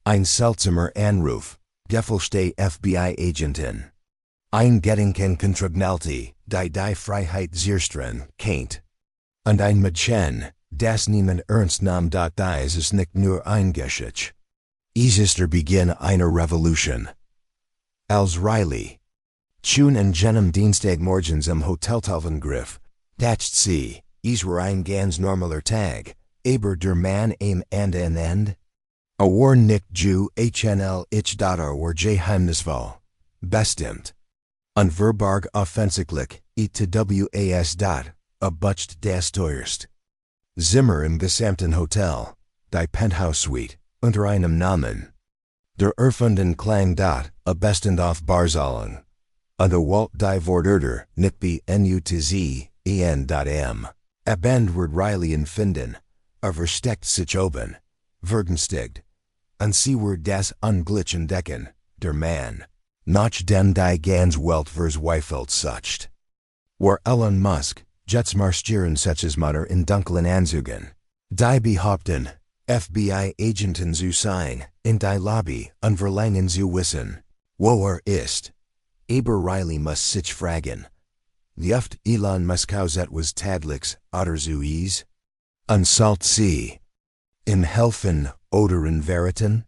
Ein Seltsamer Anruf, Gefälschte FBI-Agentin. Ein Gedanken Kriminalität, die Freiheit zerstören könnte. Und ein Mädchen, das niemand ernst nahm. Dies ist nicht nur ein Geschichte. Es ist der Beginn einer Revolution. Als Riley. Schon an jenem Dienstagmorgens im Hotelzimmer griff, dacht sie, es war ein ganz normaler Tag, aber der Mann am Ende. War nicht Jew HNL ich war geheimnisvoll, bestimmt. Und verbarg offensichtlich, etwas abucht das teuerst. Zimmer im gesamten Hotel, die Penthouse-Suite, unter einem Namen. Der erfunden Klang bestehend auf Barzahlen. Und Walt die Wortörter, nicht bei NUTZ, Abend wird Riley finden, versteckt sich oben, vergünstigt. Und sie wird das Unglück entdecken, der Mann, noch den die ganz Welt verzweifelt sucht. War Elon Musk, jetzt marschieren sich Mutter in dunklen Anzügen, die behaupten, FBI-Agenten zu sein, in die Lobby und verlangen zu wissen, wo ist. Aber Riley muss sich fragen, Luft Elon Musk aus etwas Tadliches oder so is? Und sollt sie im helfen oder in Veritan?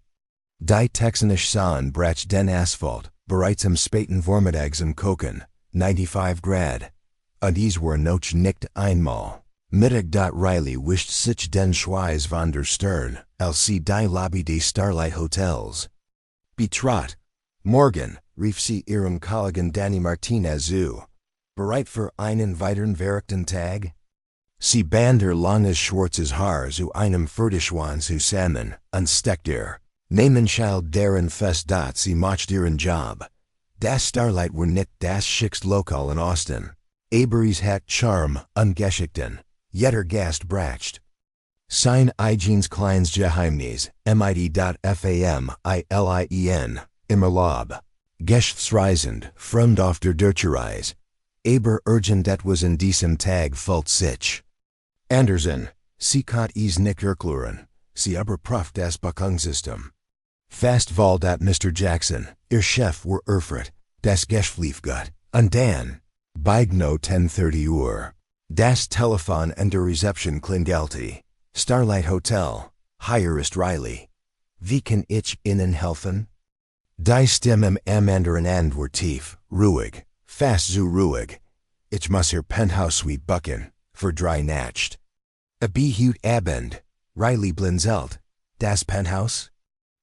Die texanisch sahen brach den Asphalt, bereits am späten Vormittags Koken, 95 Grad. Und es war noch nicht einmal Mittag. Riley wischt sich den Schweiß von der Stirn, als sie die Lobby des Starlight Hotels betrat. Morgen, rief sie ihrem Kollegen Danny Martinez zu. Bereit für einen weiteren verrückten Tag? Sie band ihr langes schwarzes Haar zu einem Fertigschwanz zusammen und steckte nehmen Child deren fest. Sie macht ihren Job. Das Starlight war nicht das schickst Lokal in Austin. Aber es hat Charme und Geschichten. Jeder Gast bracht sein eigenes kleines Geheimnis, mit.familien, im Urlaub. Geschäftsreisend, fremd auf der Deutschereise. Aber urgent etwas in diesem Tag fällt sich. Andersen, sie kann es nicht erklären, sie überprüft das Buchungssystem. Fast weil Mr. Jackson, ihr Chef war erfurt, das Geschäft gut, und dann, Beigno 10:30 Uhr. Das Telefon an der Reception klingelte. Starlight Hotel, hier ist Riley. Wie kann ich Ihnen helfen? Die Stimme am anderen Ende war tief, ruhig, fast so ruhig. Ich muss Ihr Penthouse-Suite buchen, für 3 Nacht. Behut Abend, Riley blinzelt. Das Penthouse?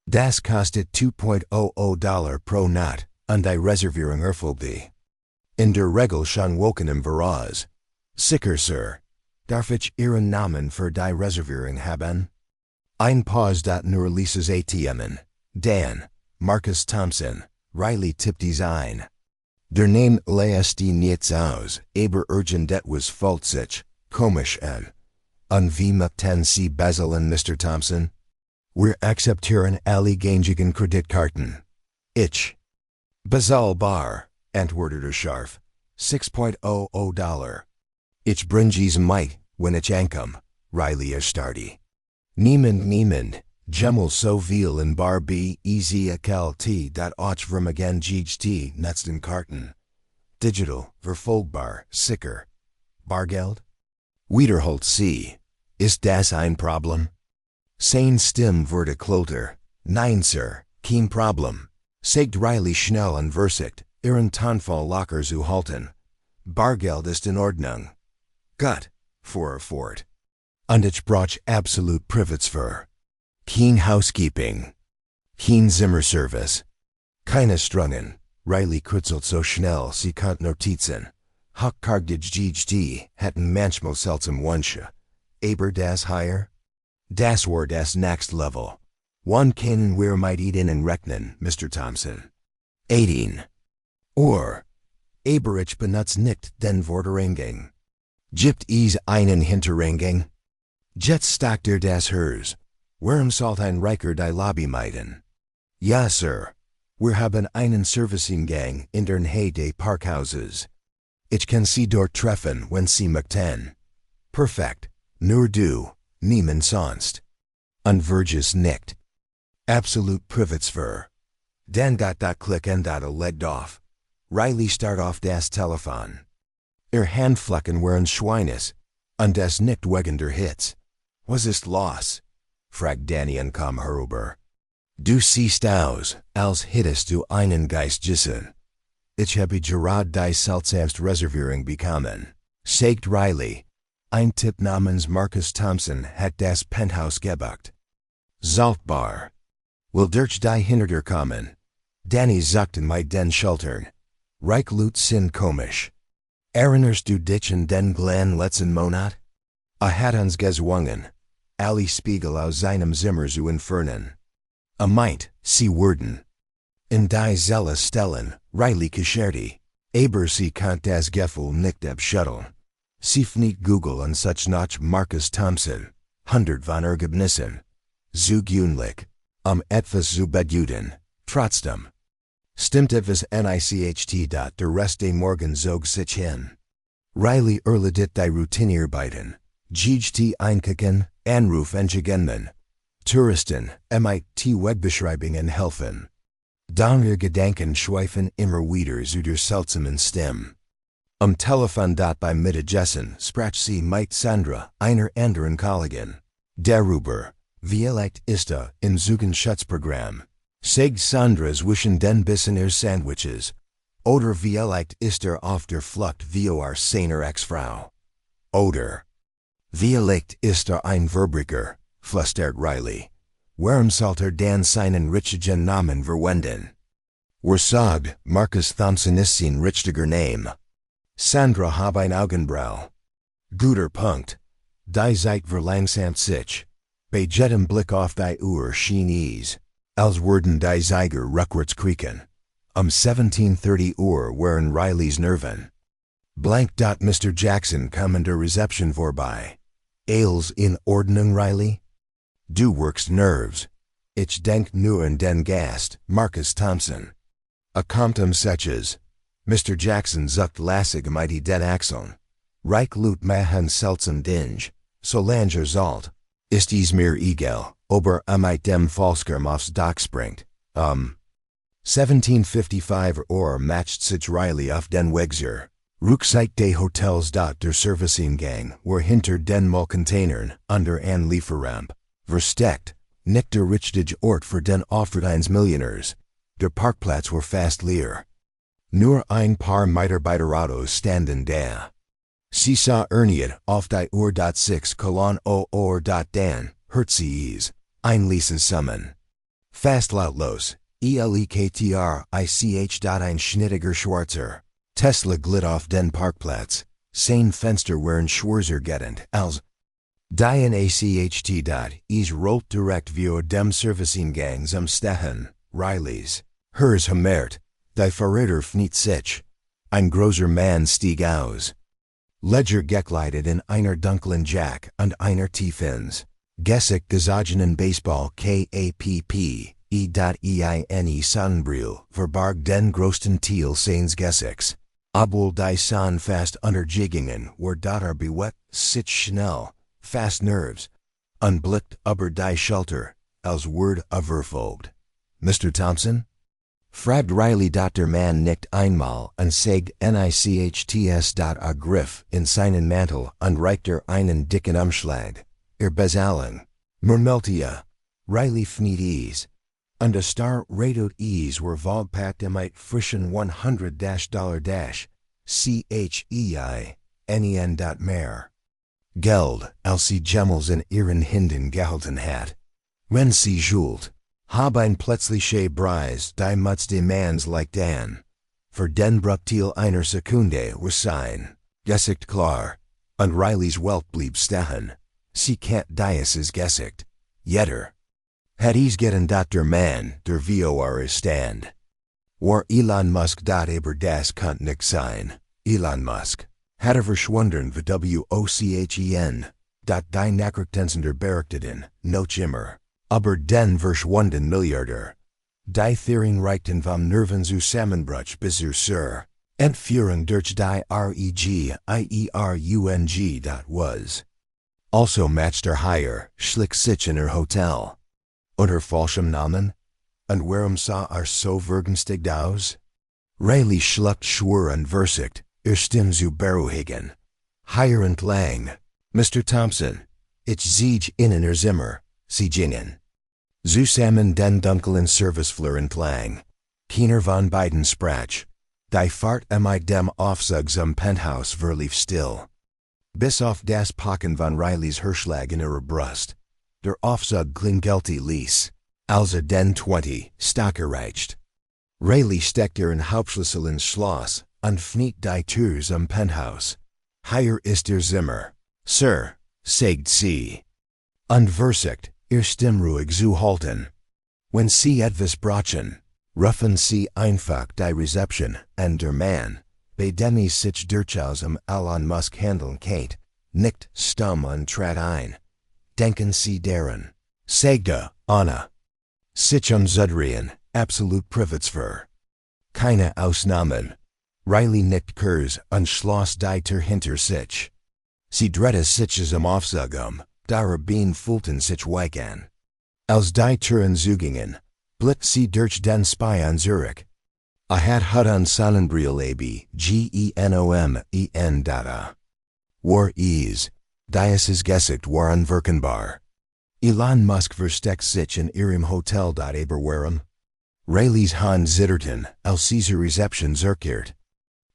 Das kostet $2.00 pro Nacht, und die Reservierung erfolgte. In der Regel schon woken im Voraus. Sicher, Sir. Darf ich Ihren Namen für die Reservierung haben? Ein Pause. Nur Lisa's ATMen. Dan, Marcus Thompson, Riley tippt dies ein. Der Name lässt nichts aus, aber urgent etwas fällt sich, komisch an. Und wie möchten Sie bezahlen, Mr. Thompson? Wir akzeptieren alle gängigen Kreditkarten. Ich. Bezahlbar, antwortete scharf. $6.00. Ich bringe mit, wenn ich ankomme, Riley erstarrte. Niemand, Gemmel so viel in Bar B easy akalt dat och vermagen GT netzen Karten. Digital, verfolgbar, sicher. Bargeld? Wiederholt Sie. Ist das ein Problem? Sein Stimme wurde klolter. Nein, Sir, kein Problem. Sagt Riley schnell und versicht, ihren Tonfall locker zu halten. Bargeld ist in Ordnung. Gut, fuhr fort. Und ich brauch absolut Privatsphäre. Kein Housekeeping. Kein Zimmerservice. Keine Strungen. Riley kritzelt so schnell, sie konnte Notizen. Hochkartig GT hatten manchmal seltsam Wünsche. Aber das hier? Das war das next level. Wann können wir mit Ihnen rechnen, Mr. Thompson? 18. Aber ich benutze nicht den Worteringang. Gibt es einen Hintereingang? Jetzt stackt das Hers. Warum sollt ein Reicher die Lobby meiden? Ja, Sir. Wir haben einen Servicing-Gang in der Nähe des Parkhauses. Ich kann Sie dort treffen, wenn Sie möchten. Perfekt. Nur du, niemand sonst. Und Vergis nickt. Absolute Privatsphäre. Den click and legged off. Riley start off das Telefon. Handflächen waren Schweines. Und das nicht wegen der Hits. Was ist los? Fragt Danny und kam herüber. Du siehst aus, als hättest du einen Geist gissen. Ich habe gerade die seltsamste Reservierung bekommen, sagt Riley. Ein Typ namens Marcus Thompson hat das Penthouse gebucht. Saltbar. Will durch die Hintertür kommen. Danny sagte mir den Schultern. Reich Lut sind komisch. Erinnerst du dich an den Glen letzten Monat? Hat uns gezwungen, alle Spiegel aus seinem Zimmer zu entfernen. Meint, sie würden. In die Zelle stellen, Riley Kischerti. Aber sie kann das Gefühl nicht abschütteln. Sie nicht Google und such nach Marcus Thompson. 100 von Ergebnissen. Zu gewöhnlich. Etwas zu bedeuten. Trotzdem. Stimmt etwas nicht. Der Rest des Morgens zog sich hin. Riley erledigt die Routinarbeiten. Gegt einkicken, Anruf entgegennehmen. Touristen, mit Wegbeschreibungen helfen. Deine Gedanken schweifen immer wieder zu der seltsamen Stimme. Telefon beim Mittagessen sprach sie mit Sandra, einer anderen Kollegin. Darüber, vielleicht ist im Zugenschutzprogramm. Sagt Sandra zwischen den Bissen Sandwiches. Oder vielleicht ist auf der Flucht vor seiner Ex-Frau. Oder vielleicht ist ein Verbrecher, flüstert Riley. Warum sollte dann seinen richtigen Namen verwenden? Sagt, Marcus Thompson ist sein richtiger Name. Sandra hab ein Augenbraue. Guter Punkt. Die Zeit verlangsamt sich. Bei jedem Blick auf die Uhr schien es, als würden die Zeiger rückwärts kriechen. 17:30 waren Rileys Nerven. Blank. Mr. Jackson kam in der Reception vorbei. Alles in Ordnung, Riley? Du workst Nerves. Ich denk nur an den Gast, Marcus Thompson. Kommt Sechs. Mr. Jackson zuckt lassig mit den Achseln. Reich Lut machen seltsam Dinge, solange Salt. Ist es mir egal, aber mit dem Fallschirm aufs Dach springt. 17:55 matcht sich Riley auf den Wegser. Rückseite des Hotels. Der Serviceingang war hinter den Müllcontainern, under an Lieferramp. Versteckt, nicht der richtige Ort für den Auftragsmillionärs. Der Parkplatz war fast leer. Nur ein paar Mitarbeiterautos standen da. Sie sah erniet auf die Uhr. 6:00 dann, hört sie es, ein Lieses Summen. Fast lautlos, elektrich. Ein schnittiger Schwarzer. Tesla glitt auf den Parkplatz. Sein Fenster waren schwarzer gettend, als die Nacht. Es rollt direkt vor dem Serviceingang Stehen, Rileys. Hers Hamert. Die Verräter fniet sich. Ein großer Mann stieg aus. Ledger gekleidet in einer dunklen Jack und einer Tiefins. Gesicht gesogenen Baseball KAPP. E.eine Sonnenbrille verbarg den größten Teil seines Gesichts. Obwohl die Sonne fast untergegangen war, bewegt sich schnell, fast Nerves, und blickt über die Schulter, als würde verfolgt. Mr. Thompson? Fragt Riley. Der Mann nickt einmal und sagt nichts. Griff in seinen Mantel und reicht einen dicken Umschlag. Bezahlung. Murmelte Riley fniet es. Und a star rated es war vollpackt mit frischen $100. Mehr. Geld, als sie Gemmels in ihren Händen gehalten hat. Wenn sie schult, hab ein plötzliche Preis, die Mutz demands like Dan. Für den Bruchteil einer Sekunde war sein Gesicht klar, und Rileys Welt blieb stehen. Sie kennt dieses Gesicht. Jeder. Hat es getan, der Mann, der vor stand. War Elon Musk. Aber das konnte nicht sein. Elon Musk hatte verschwunden WOCHEN. Die Nachrichtensender berichteten, noch immer. Aber den verschwunden Milliardär. Die Theorien reichten vom Nerven Zusammenbruch bis zur Entführung durch die REGIERUNG. Was. Also matcht higher, schlick sich in Hotel. unter falschem Namen, und warum sah so vergünstigt aus? Riley schluckt schwur und versicht, Stimmen zu beruhigen. Hier entlang, Mr. Thompson, ich siege Ihnen Zimmer, Sie gingen. Zusammen den dunklen Serviceflur entlang. Keiner von beiden sprach. Die Fahrt mit dem Aufzug zum Penthouse verlief still. Bis auf das Pocken von Rileys Hirschlag in ihrer Brust. Der Aufzug klingelte leis, als den 20 Stock erreicht. Riley steckt ihren Hauptschlüssel ins Schloss und fniet die Tür zum Penthouse. Hier ist Ihr Zimmer, Sir, sagt sie. Und versicht, ihr Stimmruhig zu halten. Wenn Sie etwas brauchen, rufen Sie einfach die Rezeption, und der Mann, bei dem ich sich durchaus Elon Musk handeln Kate, nickt stumm und trat ein. Denken Sie daran, sagte Anna. Sich umzudrehen, absolut Privatsphäre. Keine Ausnahmen. Riley nickt kurz und schloss die Tür hinter sich. Sie drehte sich zum Aufzug darüber fühlten sich weich an. Als die Türen zugingen, blitt sie durch den Spy an Zurich. Hat an Sonnenbrille genom data. War is, dieses Gesicht war unwirkenbar. Elon Musk versteckt sich in ihrem Hotel. Aber warum? Rileys Hand zitterten, als sie zur Rezeption zurückkehrt.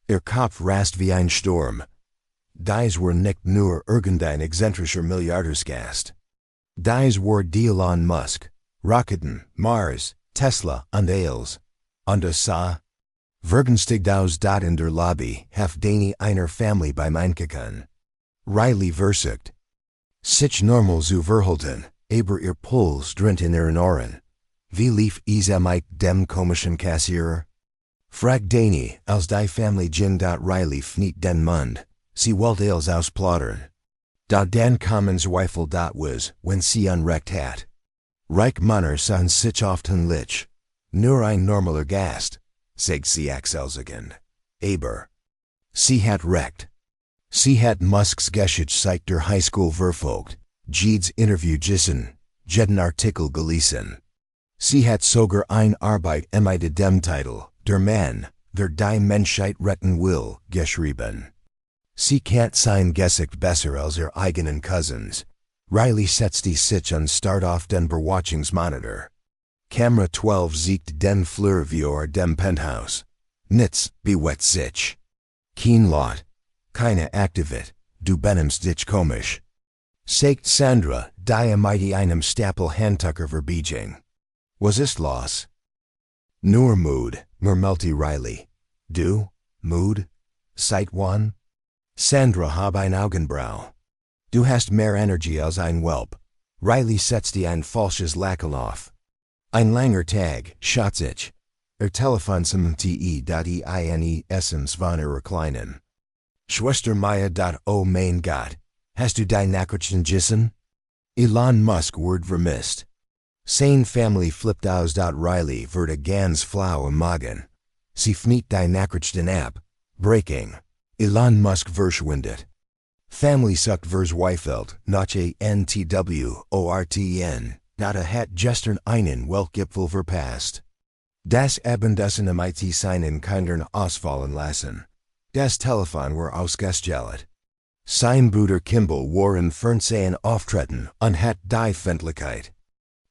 Ihr Kopf rast wie ein Sturm. Dies war nicht nur irgendein exzentrischer Milliardärsgast. Dies war die Elon Musk, Rocketen, Mars, Tesla und alles. Und es sah vergünstigt aus in der Lobby, Dani einer Family beim Einkaufen. Riley versicht. Sich normal zu verhalten, aber ihr Puls dröhnt in ihren Ohren. Wie lief es mit dem komischen Kassierer? Fragt Dani, als die Family ging. Riley fniet den Mund. Sie wollte els ausplaudern. Den kommen Zweifel was, wenn sie unrecht hat. Reich Manner sahen sich often lich. Nur ein normaler Gast, sagt sie achselzigend. Aber sie hat recht. Sie hat Musks Geschichte seit der Highschool verfolgt, Jedes Interview gissen, jeden Artikel gelesen. Sie hat sogar ein Arbeit mit dem Titel, der Mann, der die Menschheit retten will, geschrieben. Sie kennt sein Gesicht besser als ihre eigenen Cousins. Riley setzte sich und start auf den Bewatchungsmonitor. Kamera 12 sieht den Flur vor dem Penthouse. Nichts bewegt sich. Kein Lot. Keine Aktivität. Du benimmst dich komisch. Sagt Sandra, die mit einem Stapel Handtucher verbiegen. Was ist los? Nur Mood, murmelte Riley. Du, Mood? Seit wann? Sandra hab ein Augenbrau. Du hast mehr Energie als ein Welp. Riley setzte ein falsches Lächeln auf. Ein langer Tag, Schatzich. Telefon zum Te.ine Essence von ihrer Kleinen. Schwester Maya. Oh mein Gott. Hast du die Nachrichten gissen? Elon Musk word vermisst. Seine Family flippt aus. Riley wurde ganz flau im Magen. Sie fniet die Nachrichten ab. Breaking. Elon Musk verschwindet. Family sucht verzweifelt, nach Antworten. Hat gestern einen Weltgipfel verpasst. Das Abendessen mit seinen Kindern ausfallen lassen. Das Telefon war ausgestellt. Sein Bruder Kimball war im Fernsehen auftreten und hat die Öffentlichkeit.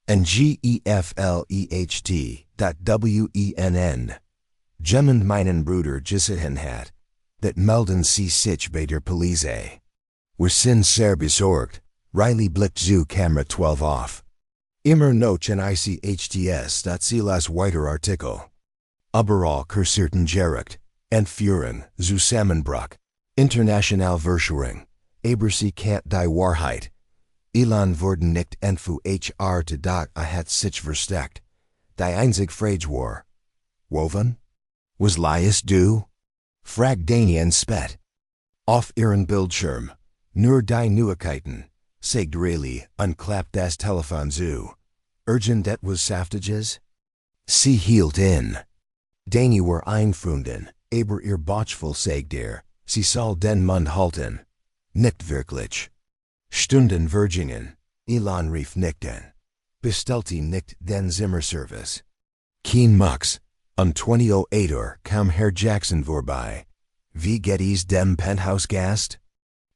Ngeflecht.wen. Jemand meinen Bruder gesehen hat. Dat melden sie sich bei der Polizei. Wir sind sehr besorgt. Riley blickt zu Kamera 12 auf. Immer noch in ICHTS. Sie las weiter Artikel. Überall kursierten Gericht, Entführung, Zusammenbruch, international Verschwörung, aber sie kennt die Wahrheit. Elon wurde nicht HR hat sich versteckt. Die einzige Frage war, woven? Was liest du? Fragt Dani en spät. Auf ihren Bildschirm. Nur die Neuigkeiten, sagt Riley und klappt das Telefon zu. Urgent etwas Saftiges? Sie hielt in. Dani war einfunden, aber ihr Bauchfell sagt sie soll den Mund halten. Nicht wirklich. Stunden vergingen. Elon rief nickten. bestellte nicht den Zimmerservice. Kein Mux, 2008 kam Herr Jackson vorbei. Wie geht es dem Penthouse-Gast?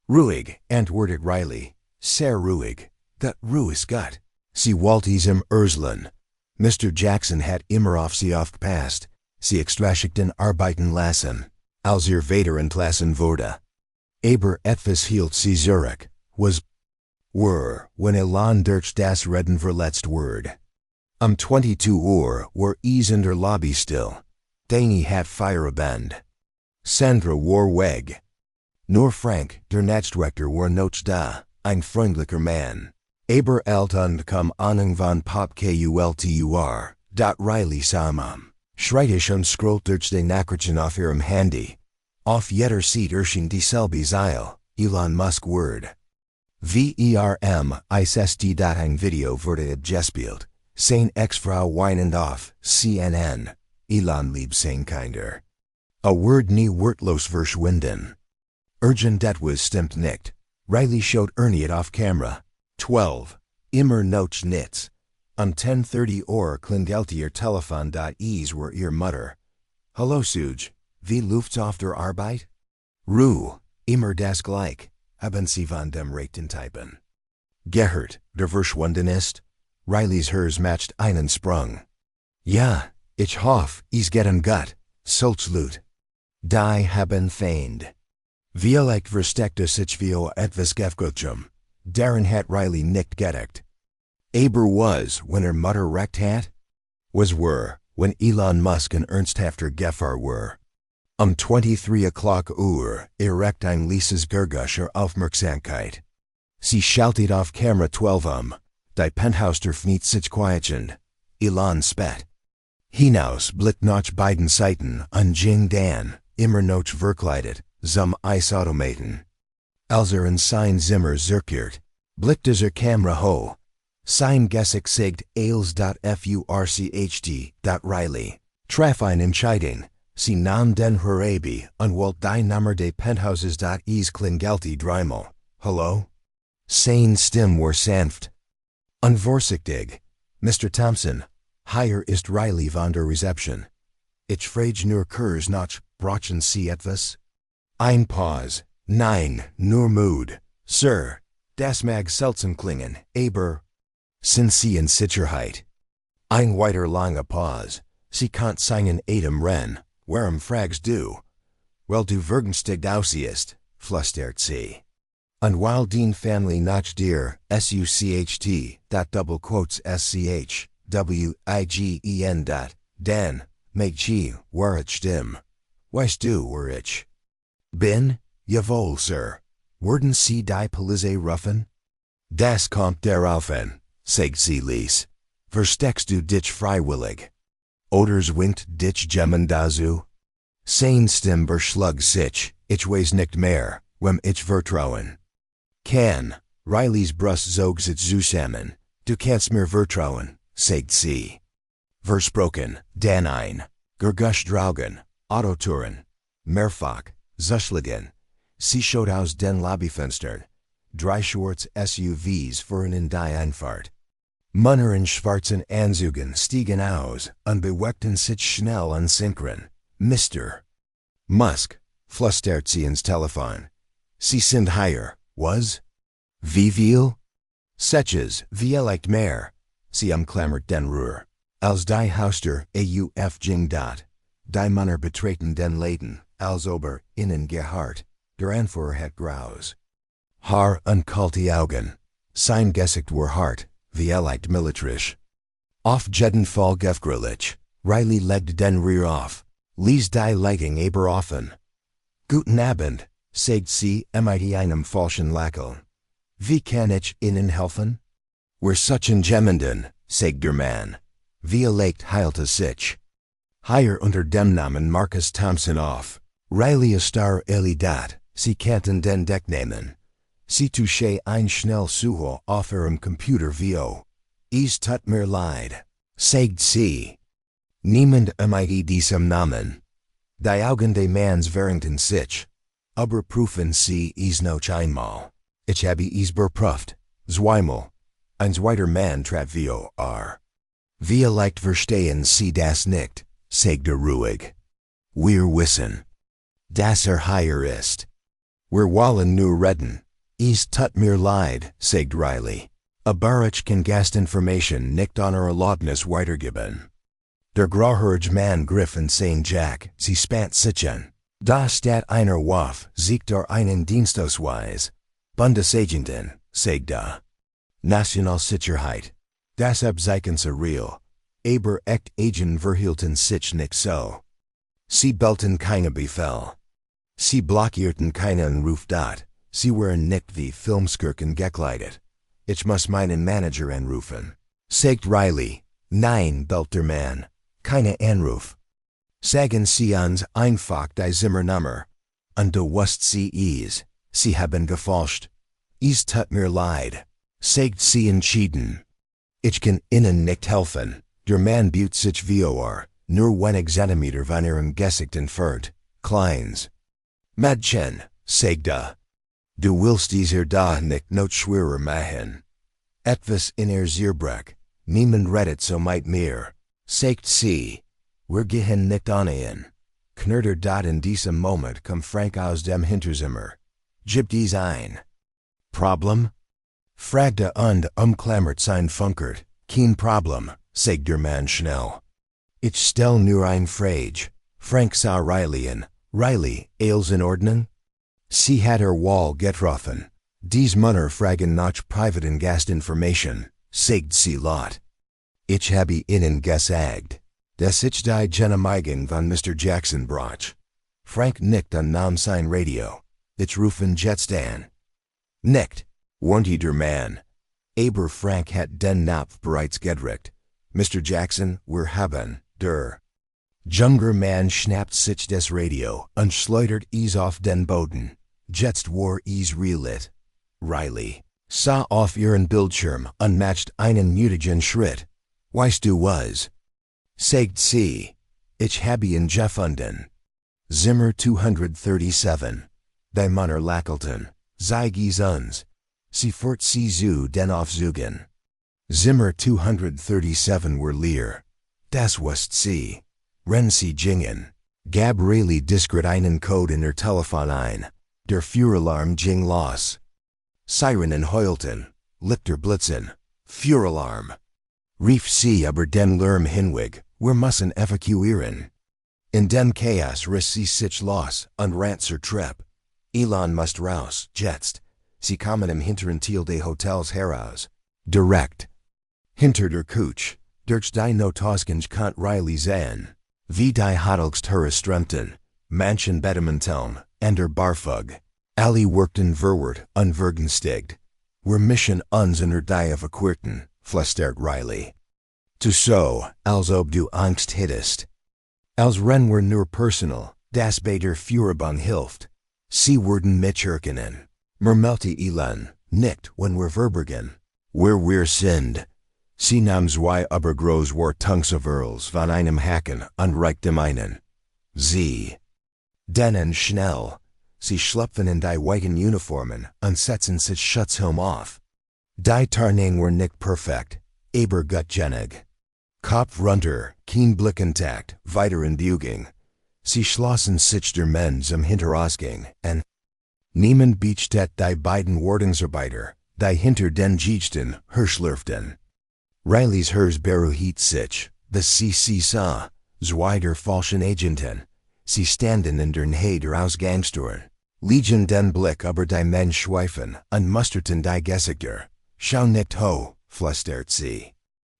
Ruhig, antwortet Riley, sehr ruhig, dat ruhig Gott. Sie wollte im Urslan. Mr. Jackson hat immer auf sie aufgepasst, sie extraschickten arbeiten lassen, als Vater entlassen wurde. Aber etwas hielt sie zurück, when Elon durch das Reden verletzt Word. 22 war es in der Lobby still. Danny hat Feierabend. Sandra war weg. Nur Frank, der Nachdirektor, war noch da, ein freundlicher Mann. Aber und kam Ahnung von Popkultur, Riley sah schreitig und scrollt durch die Nachrichten auf ihrem Handy. Auf jeder Seite erschien dieselbe Zeile, Elon Musk Word. Ist ein Video wurde abgespielt, seine Ex-Frau weinend auf CNN, Elon liebt sein Kinder. A Word nie wortlos verschwinden. Urgent etwas stimmt nicht. Riley showed Ernie auf Camera. 12. Immer noch nichts. 10:30 klingelt ihr Telefon. Es war ihr Mutter. Hallo Suge, wie läuft's auf der Arbeit? Ruhe, immer das gleich. Haben Sie von dem rechten Typen gehört, der verschwunden ist? Rileys Hers matcht einen Sprung. Ja, ich hoffe, es geht ihm gut. Solzlut. Die haben feind. Vielleicht versteckte sich wie etwas Gefgutschum. Darin hat Riley nicht gedacht. Aber was, wenn Mutter recht hat? Was when Elon Musk und ernsthafter Gefahr were. 23 erregt ein Lises Gerguscher Aufmerksamkeit. Sie schaltet auf Camera 12 die Penthouse nicht sich quietschend. Elon spät. Hinaus blickt nach beiden Seiten an Jing Dan, immer noch verkleidet, zum Eisautomaten. Als in sein Zimmer zurückkehrt, blickt Camera ho. Sein Gesicht sagt als.furcht. Riley. Traf ein Entscheidung. Sie nahm den Hurabi und wollte die Nummer des Penthauses. Es klingelte dreimal. Hallo? Sein Stimme war sanft. Unvorsichtig. Mr. Thompson. Hier ist Riley von der Reception. Ich frage nur kurz nach, brauchen Sie etwas? Ein Pause. Nein, nur Mut. Sir, das mag seltsam klingen, aber sind Sie in Sicherheit? Ein weiter langer Pause. Sie kann seinen Atem rennen. Warum fragst du? Weil du vergünstigt aussiehst, flüstert sie. Und weil den Family nach dir, SUCHT, double quotes SCH, WIGEN. Dan, make G, war ich stimm. Weißt du, war ich bin? Jawohl, Sir. Würden Sie die Polizei rufen? Das kommt darauf an, sagt sie leise. Versteckst du dich freiwillig? Oders winkt dich gemmen dazu? Sein Stimme verschlug sich, ich weiß nicht mehr, wem ich vertrauen kann. Rileys Brust zog sich zusammen. Du kannst mir vertrauen, sagt sie. Versprochen, Dan ein. Gergusch Draugen, Autotouren. Mehrfach, Zuschlagen. Sie schaut aus den Lobbyfenstern. Drei schwarze SUVs fuhren in die Einfahrt. Männer in schwarzen Anzügen stiegen aus und bewegten sich schnell und synchron. Mr. Musk, flüstert sie ins Telefon. Sie sind hier, was? Wie viel? Setches, vielleicht mehr. Sie umklammert den Ruhr. Als die Hauster aufging. Die Männer betreten den Laden, als ober innen gehart. Der Anführer hat graus Haar und kalte Augen. Sein Gesicht war hart, vielleicht militrisch. Auf jeden Fall gefährlich. Riley legte den Rear auf. Ließ die Leitung aber offen. Guten Abend, sagt sie mit einem falschen Lächeln. Wie kann ich Ihnen helfen? We're such in Jemenden, sagt der Mann. Vielleicht heilte sich. Hier unter dem Namen Marcus Thompson auf. Riley ist dat, sie kannten den Deck nehmen. Sie touche ein schnell Suche auf ihrem Computer VO. Es tut mir leid, sagt sie. Niemand diesem Namen. Die Augen des Manns verringten sich. Aber prüfen Sie es noch einmal. Ich habe es überprüft, zweimal. ein zweiter Mann trat vor. Wir leicht verstehen sie das nicht, sagt ruhig. Wir wissen, dass higher ist. Wir wollen nur reden. Es tut mir leid, sagt Riley. Aber ich kann Gastinformation nicht ohne Erlaubnis weitergeben. Der grauhaarige Mann griff in sein Jack, sie spannt sich an. Da stat einer Waff, siegt einen Dienstausweis. Bundesagenten, sagt Nationalsicherheit. Das Abzeichen real. Aber echt Agenten verhielten sich nicht so. Sie belten keine Befehl. Sie blockierten keinen Ruf dort. Sie waren nicht wie Filmskirken gekleidet. Ich muss meinen Manager anrufen. Sagt Riley. Nein, bellt der Mann. Keine Anruf. Sagen Sie uns einfach die Zimmernummer. Und du wirst sie es. Sie haben gefälscht. Es tut mir leid. Sagt sie entschieden. Ich kann Ihnen nicht helfen. Der Mann beut sich vor, nur wenige Zentimeter von Ihrem Gesicht entfernt. Kleins. Mädchen, sagt Du willst dieser da nicht noch schwerer machen. Etwas in Ihr Zierbruch. Niemand redet so mit mir. Sagt sie. Wir gehen nicht ohne. Knurrt dort in diesem Moment kommt Frank aus dem Hinterzimmer. Gibt es ein Problem? Fragt und umklammert sein Funkert. Kein Problem, sagt der Mann schnell. Ich stell nur ein Frage. Frank sah Riley an. Riley, alles in Ordnung? Sie hat Wall getroffen. Dies Munner fragen nach privaten Gastinformation, sagt sie laut. Ich habe Ihnen gesagt, dass ich die Genehmigung von Mr. Jackson brauche. Frank nickt und nahm sein Radio. Ich rufen jetzt an. Nickt, warnte der Mann. Aber Frank hat den Napf bereits gedrückt. Mr. Jackson, wir haben, der junger Mann schnappt sich das Radio und schleudert es auf den Boden. Jetzt war es relit. Riley sah auf ihren Bildschirm und matcht einen mutigen Schritt. Weißt du was? Sagt sie. Ich habe ihn gefunden. Zimmer 237. Die Männer lachelten. Zeig es uns. Sie fort sie zu den aufzugen. Zimmer 237 war leer. Das wusste sie. Wenn sie gingen, gab Riley diskret einen Code in ihr Telefon ein. Der Feueralarm ging los. Sirenen heulten, Lichter blitzen. Feueralarm. Rief sie aber den Lärm hinweg, wir müssen evakuieren. In dem Chaos riss sie sich los und rannt zur Treppe. Elon muss raus, jetzt. Sie kamen im hinteren Teil des Hotels heraus. Direkt. Hinter der Couch, durch die Notausgang konnte Riley sehen, wie die Hotelzimmer strömten, manchen Bedementeln, und der Barfug. Alle workten verward und vergünstigt. Wir mischen uns unter die Evakuierten, flüstert Riley. Tu so, als ob du Angst hättest. Als wenn wir nur personal, das bei der Führung hilft. Sie werden mitwirken. Murmelte Elon, nicht wenn wir verbergen. Wir sind. Sie nahm zwei übergroß Wartungsavers von einem Haken und reicht dem einen. Sie. Denen schnell. Sie schlüpfen in die weichen Uniformen und setzen sich Schutzhelm auf. Die Tarnung war nicht perfekt, aber gutgängig. Kopf runter, kein Blickkontakt, weiter in Bewegung. Sie schlossen sich der Mann zum Hinterausgang und niemand beachtet die beiden Wartungsarbeiter, die hinter den Gichten herschlürften. Rileys Hers beruhigt sich, dass sie sah, zwei der falschen Agenten. Sie standen in der Nähe der Ausgangstür, legen den Blick über die Männer schweifen und musterten die Gesichter. Schau nicht ho, flüstert sie.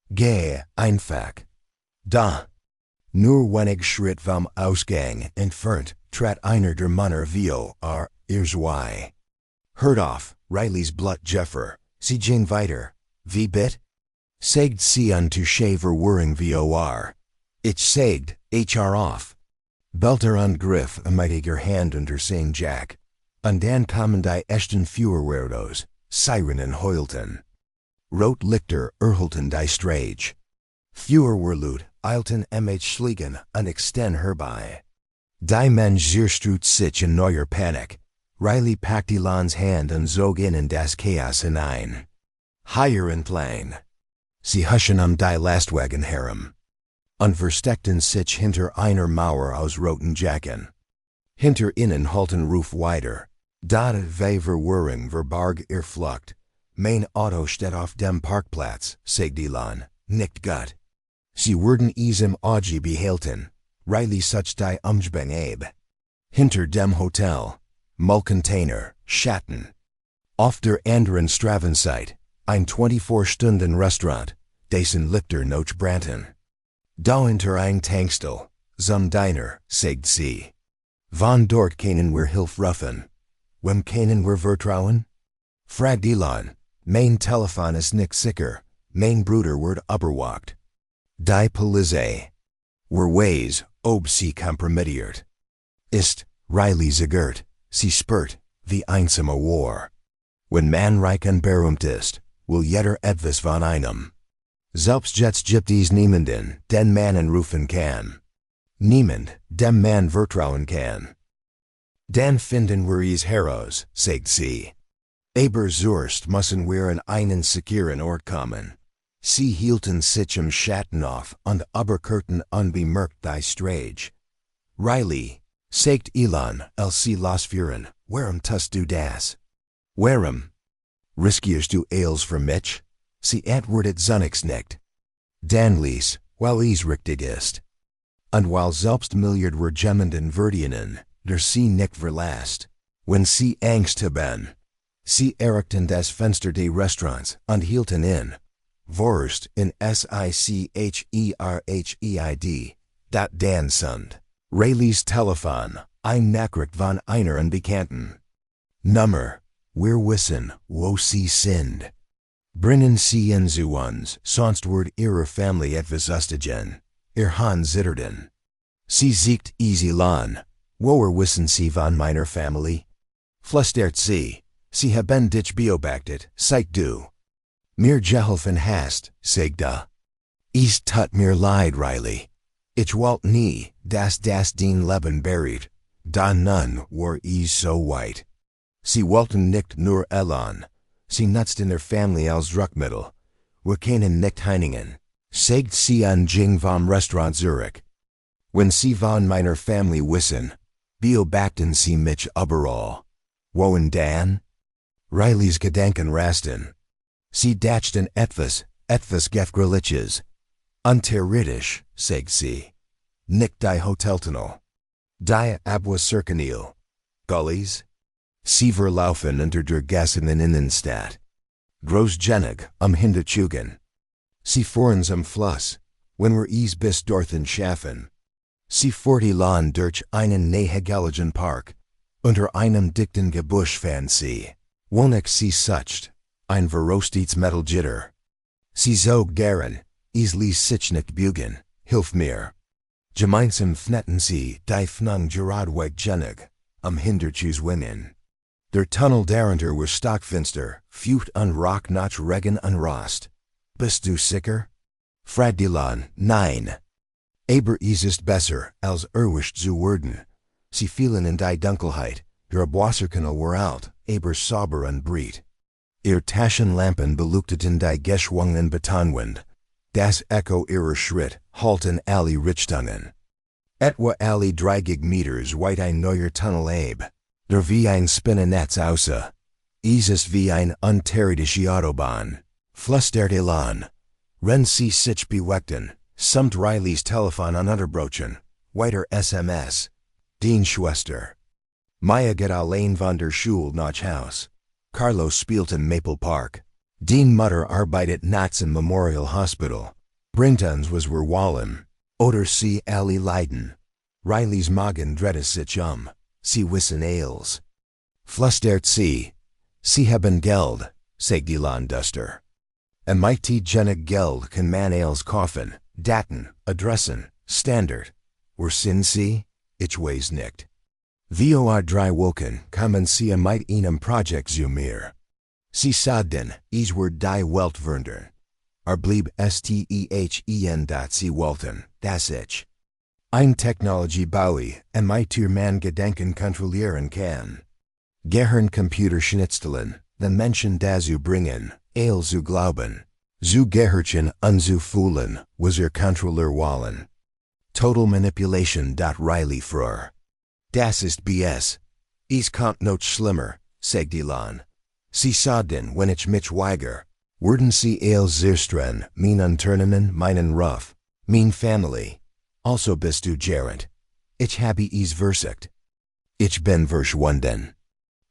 Geh einfach. Da. Nur wenig Schritt vom Ausgang entfernt trat einer der Männer vor ihr zwei. Hört auf, Rileys Blut Jeffer, sie ging weiter. Wie bit? Sagt sie an Touché Verwirrung vor. Ich sagt, HR off. Belter und griff mit ihrer Hand unter sein Jack. Und dann kamen die echten Feuerwehrautos, Sirenen heulten. Rot Lichter erhalten die Strage. Feuerwehrleute eilten schliegen und extend herbei. Die Mensch zerstrut sich in neuer Panik. Riley packte Elons Hand und zog in das Chaos hinein. higher in plane. Sie huschen die Lastwagen herum. Unversteckten sich hinter einer Mauer aus roten Jacken. Hinter ihnen halten Ruf weiter. Dat Verwirrung verbarg ihr Flucht. Mein Auto steht auf dem Parkplatz, sagt Elon, nickt Gott. Sie würden diesem Auge behalten. Riley such die Umgebung ab. Hinter dem Hotel. Müllcontainer, Schatten. Auf der anderen Straßenseite. Ein 24-Stunden-Restaurant, dessen Lichter noch brannten. Dahinter ein Tankstel, zum Diner, sagt sie. Von dort können wir Hilfe rufen. Wem können wir vertrauen? Fragt Elon, mein Telefon ist nicht sicher, mein Bruder wird überwacht. Die Polizei. Wir weiß, ob sie kompromittiert ist, Riley zagert, sie spürt, wie einsame war. Wenn man reich und berühmt ist, will jeder etwas von einem. Selbst jetzt gibt es niemanden, den man anrufen kann. Niemand, dem man vertrauen kann. Dann finden wir es heraus, sagt sie. Aber zuerst müssen wir an einen sicheren Ort kommen. Sie hielten sich im Schatten auf und überquerten unbemerkt die Straße. Riley, sagt Elon, als sie losfuhren, warum tust du das? Warum? Riskierst du alles für mich? Sie antwortet zunächst nicht. Dann ließ, weil es richtig ist. Und weil selbst Milliardenschwere Verdienen, der sie nicht verlässt, wenn sie Angst haben. Sie erreichten das Fenster des Restaurants und hielten in. Vorst in Sicherheit, dat dann sind. Rileys Telefon, ein Nachricht von einer Unbekannten. Nummer, wir wissen, wo sie sind. Bringen sie in zu uns, sonst wird ihre Familie etwas östigen. Ihr Hahn zitterten. Sie siegt Elon, woher wissen sie von meiner Familie? Flüstert sie haben dich beobachtet, seit du. Mir geholfen hast, sagt es tut mir leid, Riley. Ich wollte nie, dass das dein Leben buried, da nun war es so weit. Sie wollten nicht nur Elon, sie nutzten ihre Familie als Druckmittel. Wir können nicht heinigen, sagt sie und ging vom Restaurant zurück. Wenn sie von meiner Familie wissen, beobachten sie mich überall. Wohin dann? Rileys Gedanken rasten. Sie dachten etwas Gefährliches. Unterirdisch, sagt sie. Nicht die Hoteltunnel. Die Abwasserkanal. Gullies. Sie verlaufen unter der gassenden Innenstadt. Großgenig, Hinterzugen. Sie fuhren zum Fluss, wenn wir es bis dorthin schaffen. Sie fuhrt Elon durch einen nahegelegenen Park. Unter einem dichten Gebüsch fand sie. Wonach sie sucht, ein verrostetes Metallgitter. Sie zog daran, es ließ sich nicht bügen, hilf mir. Gemeinsam fnetten sie die Fnung geradweg genig, Hinterzuschwingen. Der Tunnel darunter war stockfinster, Feucht und Rock nach Regen und Rost. Bist du sicher? Fragt Elon, nein. Aber es ist besser, als erwischt zu werden. Sie fielen in die Dunkelheit, der Abwasserkanal war alt, aber sauber und breit. Ihr Taschenlampen beleuchteten die geschwungenen Betonwand. Das Echo ihrer Schritt hallte in alle Richtungen. Etwa alle 30 Meters weit ein neuer Tunnel ab. Der wie ein Spinnennetz aussah. Es ist wie ein unterirdische Autobahn. Flüstert Elon. Wenn sie sich bewegten, samt Rileys Telefon unterbrochen, weiter SMS. Dein Schwester. Maya geht allein von der Schule nach Haus. Carlos spielt in Maple Park. Dein Mutter arbeitet nachts im Memorial Hospital. Bringt uns was wir wollen. Oder sie alle leiden. Rileys Magen dreht sich Sie wissen alles. Flüstert sie. Sie haben Geld, sagt Elon duster. Genig Geld kann man alles kaufen, Daten, Adressen, Standard. Wo sind sie? Ich weiß nicht. Vor 3 Wochen kommen sie einem Projekt zu mir. Sie sagten, es wird die Welt verändern. Blieb stehen dat sie wollten, das ich. Ein Technologie baue, man Gedanken kontrollieren kann. Gehirn Computer schnitzelen, den Menschen dazu bringen, Ale zu glauben. Zu Gehirchen und zu Fühlen was ihr Controller Wallen. Total Manipulation. Riley früher. Das ist BS. Ich kommt not schlimmer, sagt Elon. Sie sagten, wenn ich mich weiger, würden sie alles zerstören, mein Unternehmen, meinen Ruf, mein Family. Also bist du gerent. Ich habe es versucht. Ich bin verschwunden.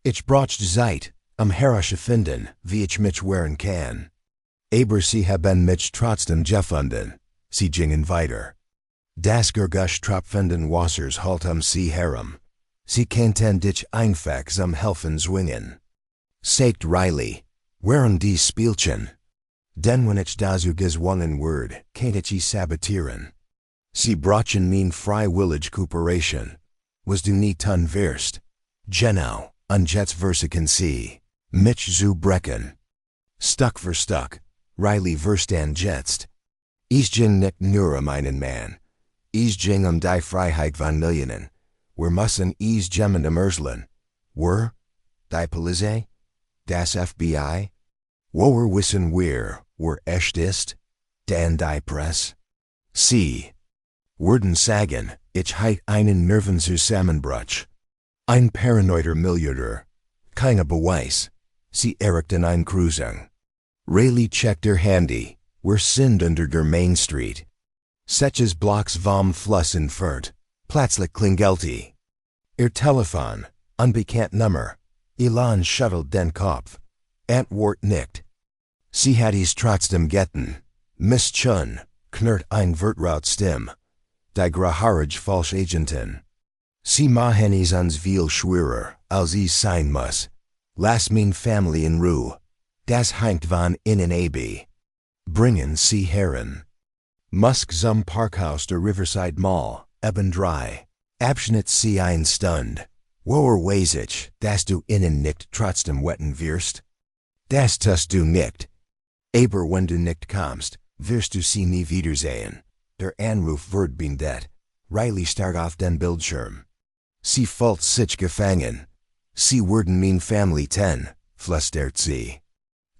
Ich brauche Zeit, herauszufinden, wie ich mich wehren kann. Aber sie haben mich trotzdem gefunden. Sie gingen weiter. Das Gergush tropfenden Wassers halt sie herum. Sie kannten dich einfach zum Helfen zwingen. Sagt Riley, während die Spielchen. Denn wenn ich dazu gezwungen werde, kann ich es sabotieren. Sie brachen mein freiwillig Kooperation. Was du nie tun wirst. Genau, und jetzt versuchen sie, mich zu brechen. Stück für Stück, Riley verstand jetzt. Ich ging nicht nur meinen Mann. Ich ging die Freiheit von Millionen. Wir müssen es gemeinsam erzielen. Die Polizei? Das FBI? Woher wissen wir echt ist? Denn die Presse? Sie würden sagen, ich hatte einen Nervenzusammenbruch. Ein paranoider Milliardär. Keine Beweis. Sie erregten eine Cruising. Riley checked ihr Handy. Wir sind unter der Main Street. Sechs Blocks vom Fluss entfernt. Plötzlich klingelte. Ihr Telefon, unbekannt Nummer. Elon schüttelt den Kopf. Antwort nicht. Sie hat es trotzdem getan. Miss Chun, knurrt ein Vertraut Stimme. Die Graharage Falschagentin. Sie machen es uns viel schwerer, als es sein muss. Lass mein Family in Ruhe. Das hängt von innen ab. Bringen Sie heran. Musk zum Parkhaus der Riverside Mall, eben 3. Abschnitt Sie eine Stunde. Woher weiß ich, dass du innen nicht trotzdem wetten wirst? Das tust du nicht. Aber wenn du nicht kommst, wirst du sie nie wiedersehen. Der Anruf wird beendet. Riley starrt auf den Bildschirm. Sie fühlt sich gefangen. Sie werden mein Family 10, flüstert sie.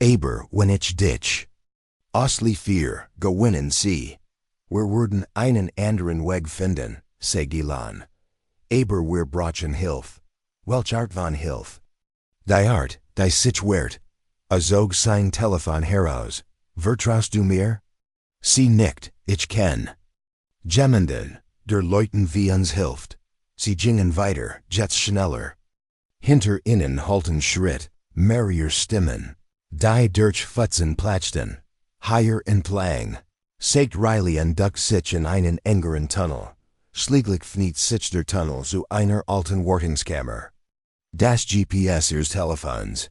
Aber wenn ich dich ausliefere, gewinnen sie. Wir werden einen anderen Weg finden, sagt Elon. Aber wir brauchen Hilfe. Welche Art von Hilfe? Die Art, die sich wehrt. Zog sein Telefon heraus. Vertraust du mir? Sie nickt, ich kann. Gemeinden, der Leuten wie uns hilft. Sie gingen weiter, jetzt schneller. Hinter ihnen halten Schritt, merrier Stimmen. Die Durchfutzen platschten. Higher in Plang. Sagt Riley und duckt sich in einen engeren Tunnel. Schließlich fniet sich der Tunnel zu einer alten Wartungskammer. Das GPS ihres Telefons.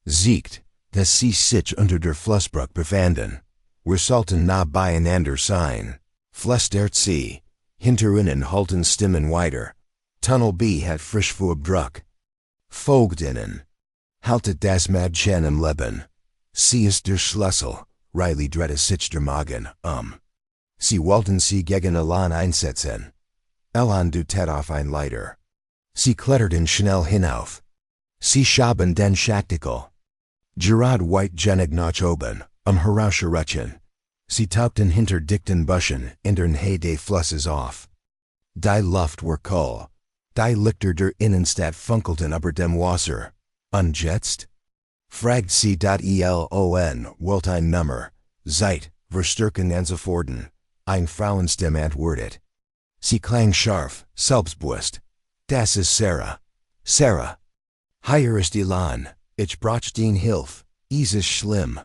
Siegt, dass sie sich unter der Flussbrücke befanden. Wir sollten nah beieinander sein. Flüstert sie. Hinter ihnen halten Stimmen weiter. Tunnel B hat frisch Druck. Folgt ihnen. Haltet das Mädchen im Leben. Sie ist der Schlüssel. Riley drehte sich der Magen, Sie wollten sie gegen Elon einsetzen. Elon dutet auf ein Leiter. Sie kletterten schnell hinauf. Sie schaben den Schachtikel. Gerard White genig nach oben, herausrutschen. Sie tauchten hinter dichten Buschen in den Hay des Flusses auf. Die Luft war kalt. Die Lichter der Innenstadt funkelten über dem Wasser. Und jetzt? Fragt sie Elon wollt ein Nummer. Zeit, verstärken anzufordern. Ein Frauenstimme antwortet. Sie klang scharf, selbstbewusst. Das ist Sarah. Sarah. Hier ist Elon. Ich brauch den Hilfe. Es ist schlimm.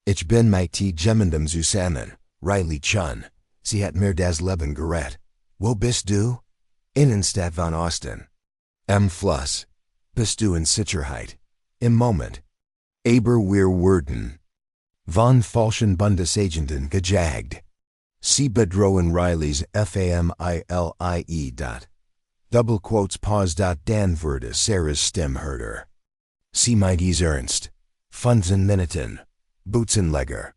Ich bin mit jemandem zusammen. Riley Chun. Sie hat mir das Leben gerettet. Wo bist du? Innenstadt von Austin. Am Fluss. Bist du in Sicherheit? Im Moment. Aber wir werden von falschen Bundesagenten gejagt. Sie bedrohen Rileys Family. Double quotes pause. Dan würde Sarahs Stimme hörte. Sie meint es ernst. 5 Minuten. Butzenleger.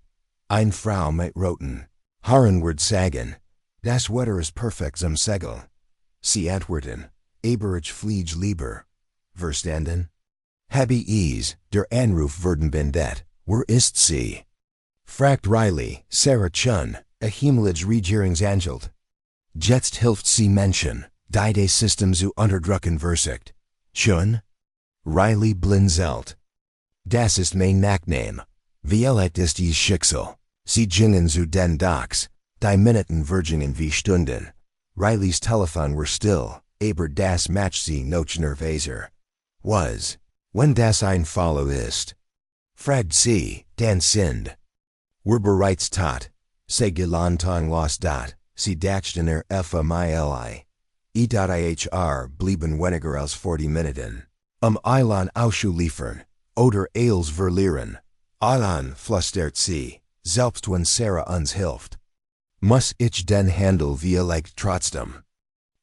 Ein Frau mit roten Haaren wird sagen. Das Wetter ist perfekt zum Segeln. Sie antworten. Aber ich fliege lieber. Verstanden? Habe es, der Anruf werden beendet. Wo ist sie? Fragt Riley, Sarah Chun, Himmelig Regierungsangelt. Jetzt hilft sie Menschen, die des System zu unterdrücken versucht. Chun? Riley blinzelt. Das ist mein Nachname. Violet ist ihr Schicksal. Sie gingen zu den Docks. Die Minuten vergingen wie Stunden. Rileys Telefon war still, aber das macht sie noch nervöser. Was? Wenn das ein Follow ist? Fragt sie, dann sind. Wir bereits tot. Sie gelangen los dort. Sie dachten FMILI. E.IHR blieben weniger als 40 Minuten. Elon auszuliefern. Oder als verlieren. Elon flüstert sie, selbst wenn Sarah uns hilft. Muss ich den Handel vielleicht trotzdem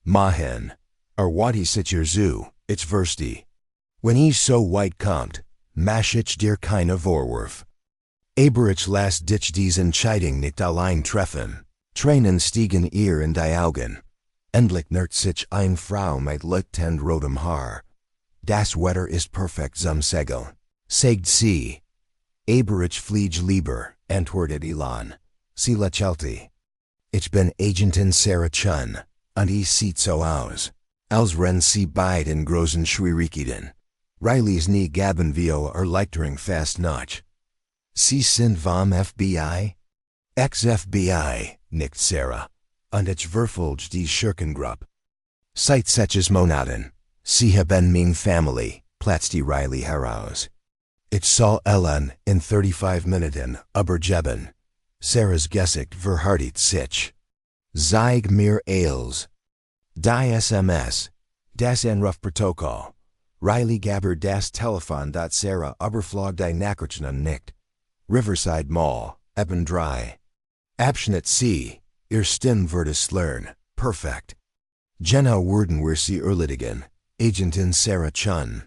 machen? Wat is it ihr zu, ich verstehe. Wenn ich so weit kommt, mach ich dir keine Vorwurf. Aber ich lass dich diese Entscheidung nicht allein treffen. Tränen stiegen ihr in die Augen. Endlich nährt sich eine Frau mit leuchtend rotem Haar. Das Wetter ist perfekt zum Segeln, sagt sie. Aber ich fliege lieber, antwortet Elon. Sie lächelte. Ich bin Agentin Sarah Chun, und ich sieht so aus, als wenn sie beide in großen Schwierigkeiten. Rileys nie gaben wir Erleichterung fast noch. Sie sind vom FBI? Ex-FBI, nickt Sarah, und ich verfolge die Schurkengruppe. Seit sechs Monaten. Sie haben meine Familie, platzte Riley heraus. Ich soll Elon in 35 Minuten übergeben. Sarah's Gesicht verhärtet sich. Zeig mir alles. Die SMS. Das Anrufprotokoll. Riley gab das Telefon dot Sarah überflog die Nachrichten nicht. Riverside Mall, eben 3. Abschnitt C. Ihr Stimme würde slurren. Perfekt. Genau würden wir sie erledigen. Agentin Sarah Chun.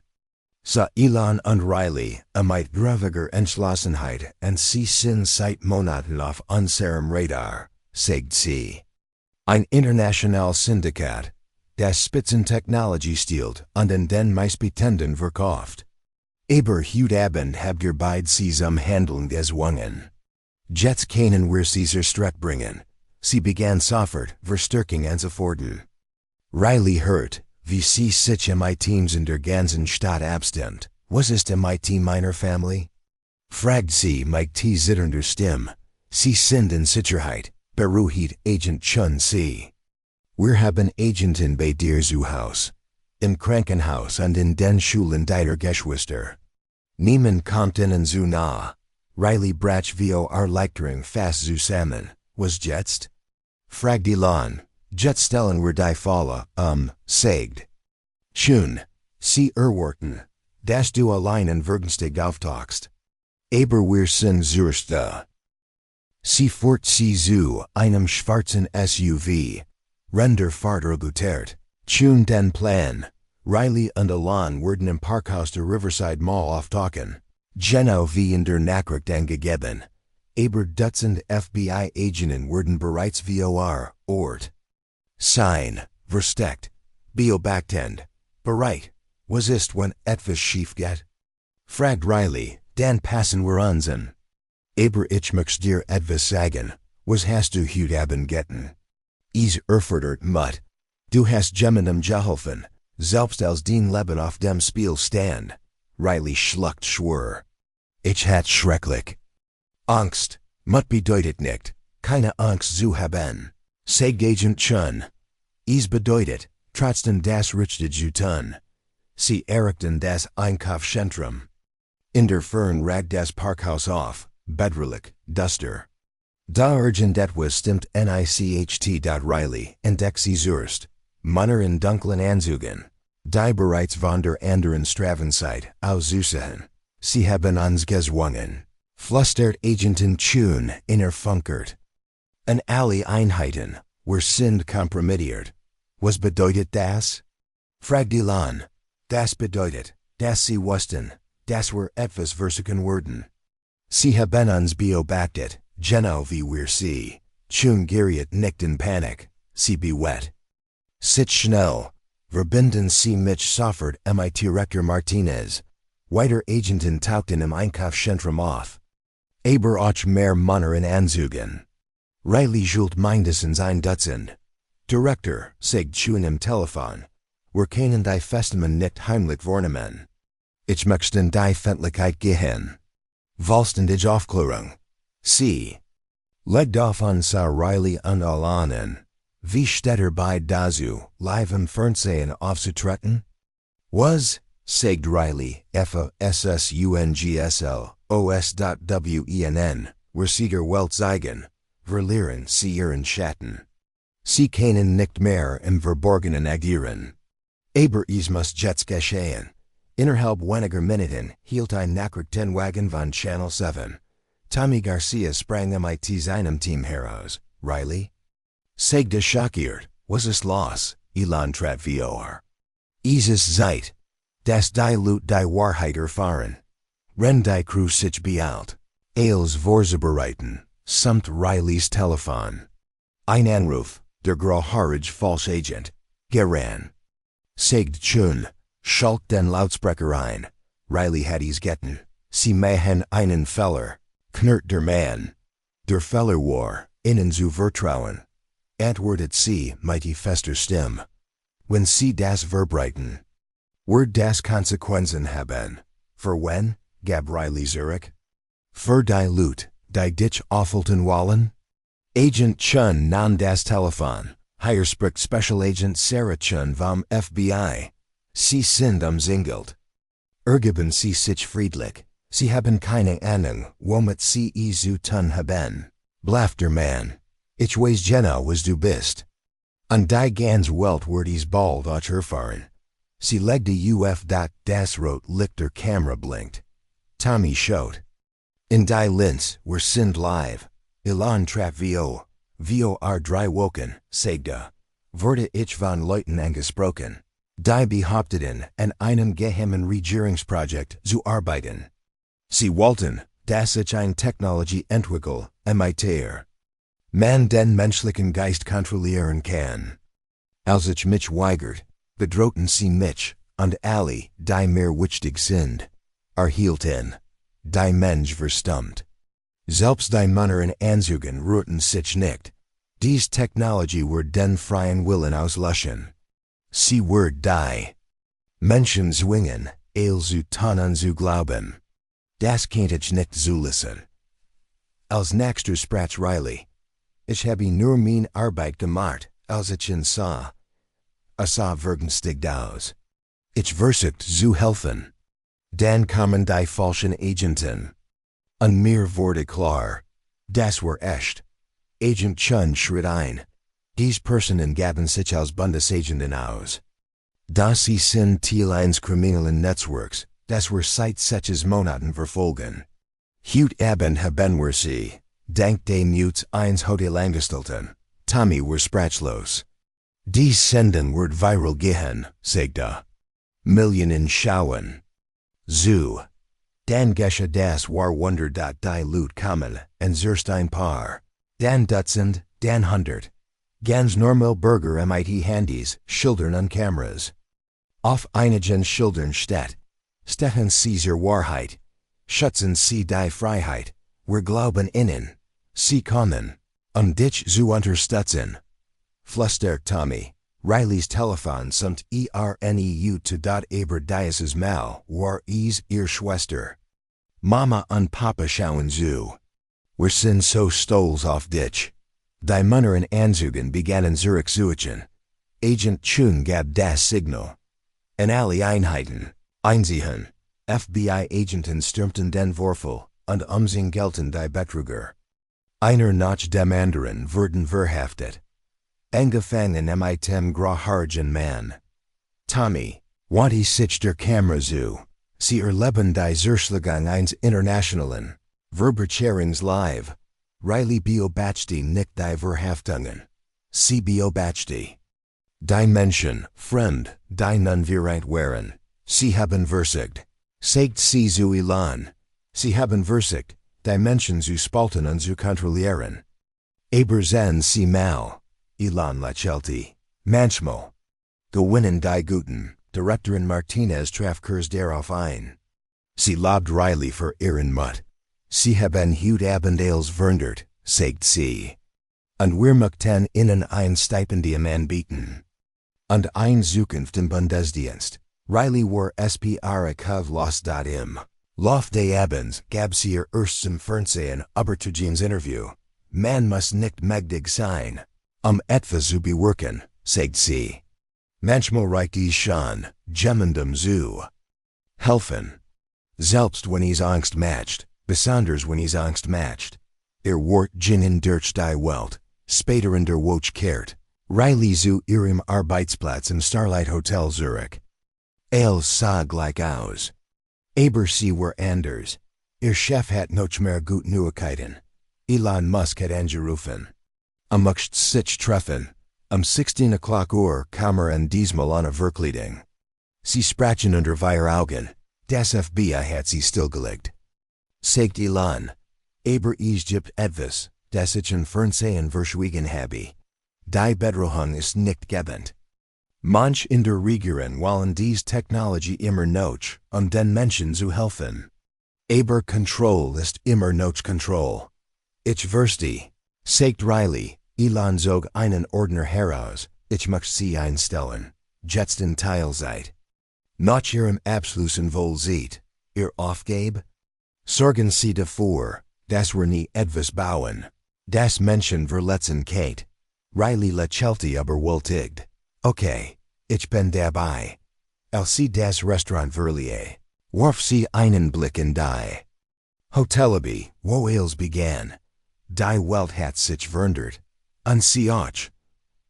Sa Elon und Riley, mit gröviger Entschlossenheit, und sie sind seit Monaten auf unserem Radar, sagt sie. Ein international Syndikat, das Spitzentechnologie stiehlt und in den meistbetenden verkauft. Aber heute Abend habt ihr beide sie zum Handeln gezwungen. Jetzt können wir sie zur Strecke bringen. Sie begann sofort, Verstärkung anzufordern. Riley hört, wie sie sich Teams in der ganzen Stadt abstimmt. Was ist MIT meiner Familie? Fragt sie mit zitternder Stimme. Sie sind in Sicherheit, beruhigt Agent Chun sie. Wir haben Agenten bei dir zu Haus. Im Krankenhaus und in den Schulen deiner Geschwister. Niemand kommt ihnen zu nah. Riley brach wir Erleichterung fast zusammen. Was jetzt? Fragt Elon. Jetzt stellen wir die Falle, sagt. Chun, sie erwarten, dass du allein in Würgenstig auftauchst. Aber wir sind Zürste. Sie fährt sie zu einem schwarzen SUV. Render Vater gutert. Chun den Plan. Riley und Elon werden im Parkhaus der Riverside Mall auftauchen. Genau wie in der Nachricht angegeben. Aber Dutzend FBI-Agenten werden bereits vor Ort sein, versteckt, beobachtend, bereit. Was ist, wenn etwas schief geht? Fragt Riley, dann passen wir uns an. Aber ich möchte dir etwas sagen. Was hast du heute Abend getan? Ich erfordert Mut. Du hast jemandem geholfen, selbst als dein Leben auf dem Spiel stand. Riley schluckt schwur. Ich hatte schrecklich. Angst, Mut bedeutet nicht, keine Angst zu haben. Sagt Agent Chun. Es bedeutet, trotzdem das Richtige zu tun. Sie errichten das Einkaufszentrum. In der Fern ragt das Parkhaus auf, bedrohlich, duster. Da irgendetwas stimmt nicht. Riley entdeckt sie zuerst. Männer in dunklen Anzügen. Die bereits von der anderen Straßenseite aussehen. Sie haben uns gezwungen. Flüstert Agentin Chun innerfunkert. An alle Einheiten, wir sind kompromittiert. Was bedeutet das? Fragt Elon. Das bedeutet, dass sie wussten, dass wir etwas versuchen würden. Sie haben uns beobachtet, genau wie wir sie. Chun geriet nicht in Panik, sie bewegt. Sit schnell, verbinden sie mich sofort mit Direktor Martinez. Weiter Agentin tauchten im Einkaufszentrum auf. Aber auch mehr Manner in Anzügen. Riley schult mindestens ein Dutzend. Director, sagt schon im Telefon. Wir kennen die Festungen nicht heimlich vornehmen. Ich möchte die Fendlichkeit gehen. Vollständige Aufklärung. Sie. Legt auf an sa Riley und Alanen. Wie steht bei dazu, live im Fernsehen aufzutreten? Was, sagt Riley, FASSUNGSL, OS.WENN, wir Sieger Welt zeigen, wir lehren sie ihren Schatten. Sie können nicht mehr im Verborgenen agieren. Aber es muss jetzt geschehen. Innerhalb weniger Minuten hielt ein Nachrichtenwagen von Channel 7. Tommy Garcia sprang mit seinem Team heraus. Riley? Sagte schockiert, was ist los, Elon trat vor. Es ist Zeit, dass die Leute die Wahrheit erfahren. Wenn die Crew sich beeilt, als vorzubereiten, samt Rileys Telefon. Ein Anruf, der grauhaarige Falschagent, geran. Sagt schon, schalt den Lautsprecher ein. Riley hat es getan. Sie machen einen Fehler, knurrt der Mann. Der Fehler war, ihnen zu vertrauen. Antwortet sie mit fester Stimme. Wenn sie das verbreiten, wird das Konsequenzen haben. Für wen, gab Riley zurück? Für die Leute, die dich aufhalten wollen? Agent Chun nahm das Telefon. Hier spricht Special Agent Sarah Chun vom FBI. Sie sind umzingelt. Ergeben sie sich friedlich. Sie haben keine Ahnung, womit sie zu tun haben. Blafft der Mann. Ich weiß genau, was du bist. Und die ganz Welt wird es bald auch erfahren. Sie legte auf das rot Licht der Kamera blinkt. Tommy schaut. In die Linz, wir sind live. Elon trat vor 3 Wochen, sagte. Wurde ich von Leuten angesprochen. Die behaupteten, an einem geheimen Regierungsprojekt zu arbeiten. Sie wollten, dass ich eine Technologie entwickle, imitiere. Man den menschlichen Geist kontrollieren kann. Als ich mich weigert, bedrohten sie mich, und alle, die mir wichtig sind, erhielten. Die Mensch verstummt. Selbst die Männer in Anzügen rührten sich nicht. Dies Technologie wird den freien Willen auslöschen. Sie wird die Menschen zwingen, zu tun und zu glauben. Das kann ich nicht zulassen. Als nächster sprach Riley. Ich habe nur meine Arbeit gemacht, als ich ihn sah. Sah vergünstigt aus. Ich versuchte zu helfen. Dann kamen die falschen Agenten. Und mir wurde klar. Das war echt. Agent Chun schritt ein. Diese Personen gaben sich als Bundesagenten aus. Das sind Teil eines kriminellen Netzwerks, das wir seit 6 Monaten verfolgen. Heute Abend haben wir sie, dank dem Mutes eins Hotel angestellten. Tommy war sprachlos. Die Sendung wird viral gehen, sagte. Millionen schauen. So. Dan geschah das war Wunder die Leute kommen, und zuerst ein paar. Dan Dutzend, Dan 100. Ganz normal Bürger mit Handys, Schildern und Kameras. Auf einigen Schildern stechen sie zur Wahrheit. Schützen sie die Freiheit. Wir glauben ihnen. Sie kommen, dich zu unterstützen. Flüstert Tommy. Rileys Telefon samt ERNEU to aber dieses Mal war es ihr Schwester. Mama und Papa schauen zu. Wir sind so stolz auf dich. Die Männer in Anzügen begannen zurückzuziehen. Agent Chun gab das Signal. In alle Einheiten, einsehen, FBI-Agenten stürmten den Vorfall und umzingelten die Betrüger. Einer nach dem anderen wurden verhaftet. Angefangen mit dem grauhaarigen Mann. Tommy, wandte sich der Kamera zu. Sie erleben die Zerschlagung eines internationalen Verbrecherings live. Riley beobachtete nicht die Verhaftungen. Sie beobachtete. Die Menschen, Freund, die nun bereit waren. Sie haben versucht. Sagt sie zu Elon. Sie haben versucht, die Menschen zu spalten und zu kontrollieren. Aber sind sie mal. Elon lächelte. Manchmal. Gewinnen die Guten, Direktorin Martinez traf kurz darauf ein. Sie lobt Riley für ihren Mut. Sie haben heute Abend als verwundert, sagt sie. Und wir möchten Ihnen ein Stipendium anbieten. Und ein Zukunft im Bundesdienst. Riley war SPRK los.im. Lauf des Abends gab sie ihr erst zum Fernsehen, aber zu Jeans Interview. Man muss nicht mächtig sein, etwas zu bewirken, sagt sie. Manchmal reicht es schon, jemandem zu helfen. Selbst wenn es Angst macht, besonders wenn es Angst macht. Wordt Jinnen durch die Welt, später in der Woche kehrt. Riley zu ihrem Arbeitsplatz im Starlight Hotel Zurich. Sah gleich aus. Aber sie war anders. Ihr Chef hat noch mehr gute Neuigkeiten. Elon Musk hat angerufen. Möcht sich treffen. 16 Uhr kam diesmal an Verkleidung. Sie sprachen unter vier Augen. Das FBI hat sie stillgelegt. Sagt Elon. Aber es gibt etwas, das ich im Fernsehen verschwiegen habe. Die Bedrohung ist nicht gebend. Manch in der Regierung wollen diese Technologie immer noch, den Menschen zu helfen. Aber Control ist immer noch Control. Ich verstehe, sagt Riley, Elon zog einen Ordner heraus, ich möchte sie einstellen, jetzt in Teilzeit. Nach ihrem Abschlussen wohl sieht, ihr Aufgabe? Sorgen Sie dafür, dass wir nie etwas bauen, das Menschen verletzen geht. Riley lächelte aber wohltätig. Okay, ich bin dabei. Als sie das Restaurant verließ, warf sie einen Blick in die Hotelobby, wo es begann. Die Welt hat sich verwundert. Und sie auch.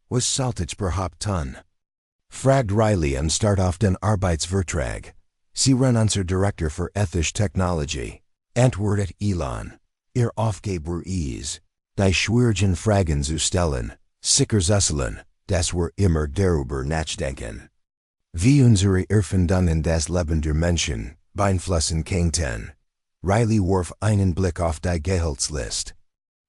Was sollte ich überhaupt tun? Fragt Riley und start auf den Arbeitsvertrag. Sie ran unser Director für ethische Technologie. Antwortet Elon. Ihr Aufgabe ist, die schwierigen Fragen zu stellen, sicher zuselen, dass wir immer darüber nachdenken. Wie unsere Erfindungen das Leben der Menschen beeinflussen könnten. Riley warf einen Blick auf die Gehaltsliste.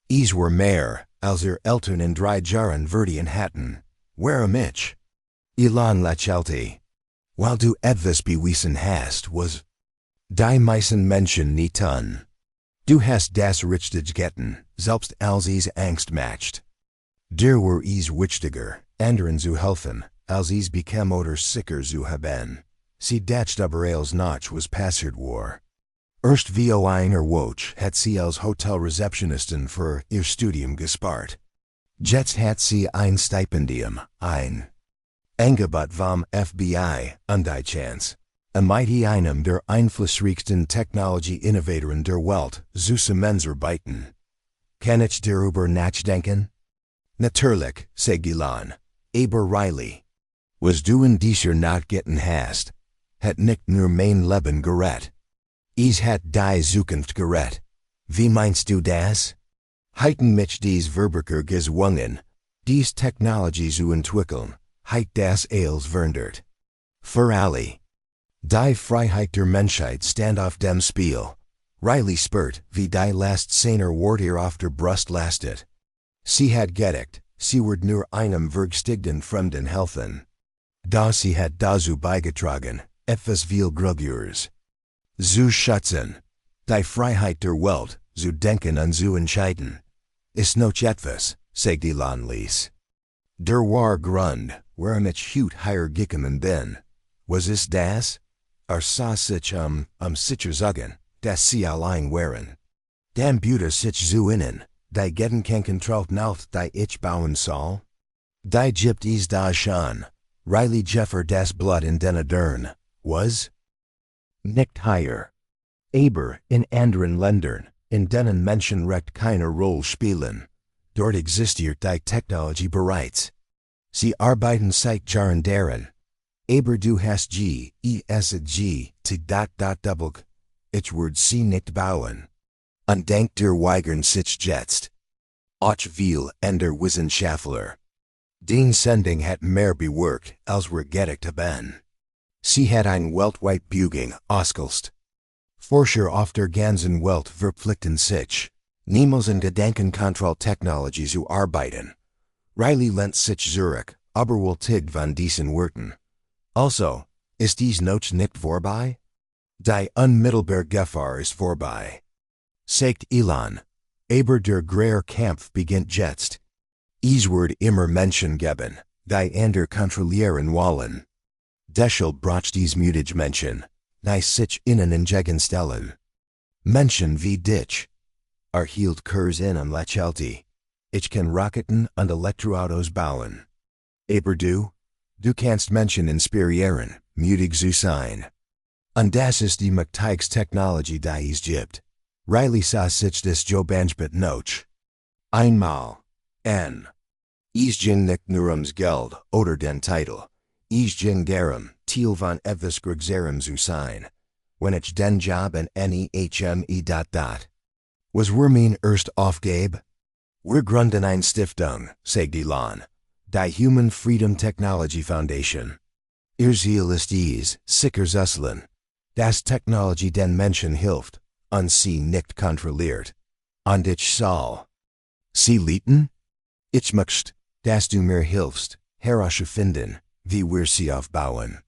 Es war mehr, als ihr Eltern in 3 Jahren verdienen hatten. Warum ich? Elon lächelte. Weil du etwas bewiesen hast, was die meisten Menschen nie tun. Du hast das richtig getan, selbst als es Angst macht. Der war es wichtiger, anderen zu helfen, als es bekam oder sicher zu haben. Sie dacht aber als noch was passiert war. Erst wie einer Woche hat sie als Hotelreceptionistin für ihr Studium gespart. Jetzt hat sie ein Stipendium, ein Angebot vom FBI, und die Chance, mit einem der einflussreichsten Technologie-Innovatoren der Welt zusammenzuarbeiten. Kann ich darüber nachdenken? Natürlich, sagt Elon, aber Riley. Was du in dieser Nacht getan hast, hat nicht nur mein Leben gerettet. Es hat die Zukunft gerettet. Wie meinst du das? Heiten mich dies Verbraucher gezwungen, dies Technologie zu entwickeln, heit das als verwundert. Für alle. Die Freiheit der Menschheit stand auf dem Spiel. Riley spürt, wie die last seiner Wort ihr auf der Brust lastet. Sie hat gedacht, sie würde nur einem vergstigten Fremden helfen. Da sie hat dazu beigetragen, etwas viel Größeres zu schätzen. Die Freiheit der Welt, zu denken und zu entscheiden. Ist noch etwas, sagt Elon ließ. Der war Grund, warum ich heute hier gekommen bin. Was ist das? Sah sich sicher sagen, dass sie allein waren. Dann büte sich zu innen, die Gedankenkontrolle auf die ich bauen soll. Die gibt es da schon. Riley Jeffer das Blut in den Adern, was? Nicht hier. Aber in anderen Ländern, in denen Menschenrecht keine Rolle spielen, dort existiert die Technologie bereits. Sie arbeiten seit Jahren daran. Aber du hast ich würde sie nicht bauen. Und denkt der weigern sich jetzt. Auch viel ender Wissenschaftler. Den Sendung hat mehr bewirkt, als wir gedacht haben. Sie hat ein weltweit Bewegung ausgelöst. Forscher auf der ganzen Welt verpflichten sich, niemals in Gedankenkontrolltechnologie zu arbeiten. Riley lehnt sich zurück, aber wohltätig von diesen Worten. Also, ist dies noch nicht vorbei? Die unmittelbare Gefahr ist vorbei. sagt Elon. Aber der Greer Kampf beginnt jetzt. Es wird immer Menschen geben, die ander kontrollieren wollen. Deshalb braucht es mutige Menschen, die sich ihnen entgegenstellen. Menschen wie dich. Hield Kurs in und lächelte. Ich kann Raketen und Elektroautos bauen. Aber du kannst Menschen inspirieren, mutig zu sein. Und das ist die mächtigste Technologie, die es gibt. Riley sah sich das Jobanjbet noch. Einmal. Es ging nicht nur ums Geld oder den Titel. Es ging darum, Teil von etwas Größerem zu sein. Wenn ich den Job an NEHME. Was mein erst Aufgabe? Wir gründen eine Stiftung, sagt Elon. Die Human Freedom Technology Foundation. Ihr Ziel ist es, sicher zu dass Technologie den Menschen hilft, und sie nicht kontrolliert. Und ich soll sie leiten? Ich möchte, dass du mir hilfst, herauszufinden, wie wir sie aufbauen.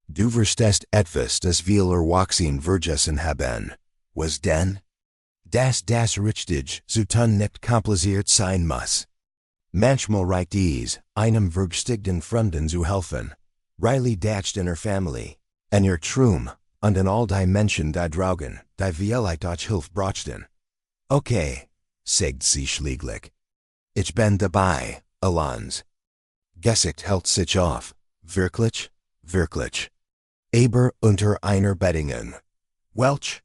Du verstehst etwas, das wir erwachsen vergessen haben. Was denn? Dass das richtig zu tun nicht kompliziert sein muss. Manchmal reicht es, einem vergstickten Fremden zu helfen. Riley dacht in Familie, en ihr Trum, und in all die Menschen die draugen, die vielleicht auch Hilfe brauchten. Okay, sagt sie schließlich. Ich bin dabei, Elons. Gesicht hält sich auf. Wirklich? Wirklich. Aber unter einer Bedingung. Welch?